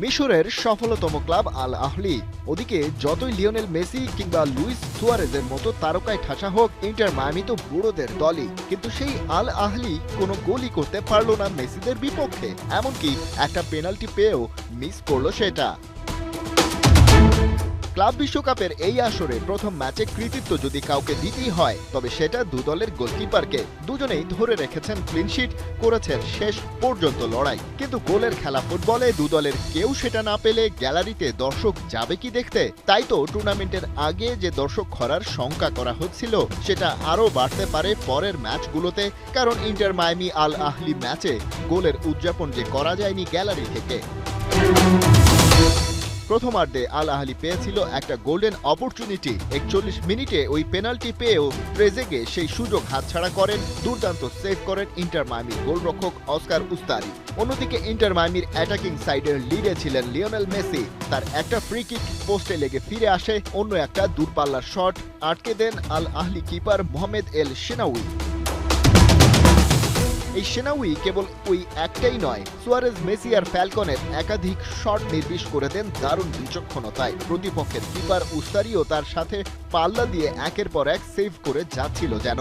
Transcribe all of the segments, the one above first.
মিশরের সফলতম club Al আহলি। ওদিকে যতই লিওনেল মেসি কিংবা লুইস সুয়ারেজের মতো তারকায় ঠাসা হোক, ইন্টার মায়ামি তো বুড়োদের দলই। কিন্তু সেই আল আহলি কোনো গোলই করতে পারল না মেসিদের বিপক্ষে, এমনকি একটা পেনাল্টি পেয়েও মিস করলো সেটা। ক্লাব বিশ্বকাপের এই আসরে প্রথম ম্যাচে কৃতিত্ব যদি কাউকে দিতেই হয়, তবে সেটা দু দলের গোলকিপারকে। দুজনেই ধরে রেখেছেন ক্লিনশিট, করেছেন শেষ পর্যন্ত লড়াই। কিন্তু গোলের খেলা ফুটবলে দু দলের কেউ সেটা না পেলে গ্যালারিতে দর্শক যাবে কি দেখতে? তাই তো টুর্নামেন্টের আগে যে দর্শক খরার শঙ্কা করা হচ্ছিল, সেটা আরও বাড়তে পারে পরের ম্যাচগুলোতে। কারণ ইন্টার মায়ামি আল আহলি ম্যাচে গোলের উদযাপন যে করা যায়নি গ্যালারি থেকে। প্রথমার্ধে আল আহলি পেয়েছিল একটা গোল্ডেন অপরচুনিটি। ৪১ মিনিটে ওই পেনাল্টি পেয়েও ট্রেজেগে সেই সুযোগ হাতছাড়া করেন। দুর্দান্ত সেভ করেন ইন্টার মায়ামির গোলরক্ষক অস্কার উস্তারি। অন্যদিকে ইন্টার মায়ামির অ্যাটাকিং সাইডের লিডে ছিলেন লিওনেল মেসি। তার একটা ফ্রি কিক পোস্টে লেগে ফিরে আসে, অন্য একটা দূরপাল্লার শট আটকে দেন আল আহলি কিপার মোহাম্মদ এল শেনাউই। এই শেনাউই কেবল ওই একটাই নয়, সুয়ারেজ, মেসি আর ফ্যালকনের একাধিক শট নির্বিষ করে দেন দারুণ বিচক্ষণতায়। প্রতিপক্ষের কিপার উস্তারিও তার সাথে পাল্লা দিয়ে একের পর এক সেভ করে যাচ্ছিল যেন।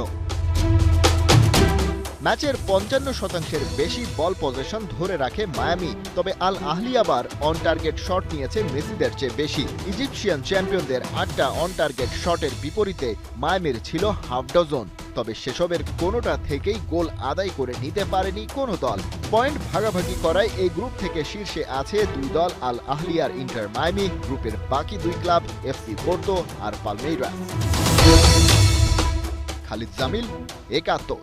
ম্যাচের ৫৫% বেশি বল পজিশন ধরে রাখে মায়ামি। তবে আল আহলি আবার অন টার্গেট শট নিয়েছে মেসিদের চেয়ে বেশি। ইজিপশিয়ান চ্যাম্পিয়নদের ৮টা অন টার্গেট শটের বিপরীতে মায়ামির ছিল হাফ ডজন। তবে সেসবের কোনোটা থেকেই গোল আদায় করে নিতে পারেনি কোনো দল। পয়েন্ট ভাগাভাগি করায় এই গ্রুপ থেকে শীর্ষে আছে দুই দল, আল আহলি আর ইন্টার মায়ামি। গ্রুপের বাকি দুই ক্লাব এফসি পোর্তো আর পালমেইরাস। খালিদ জামিল, ৭১।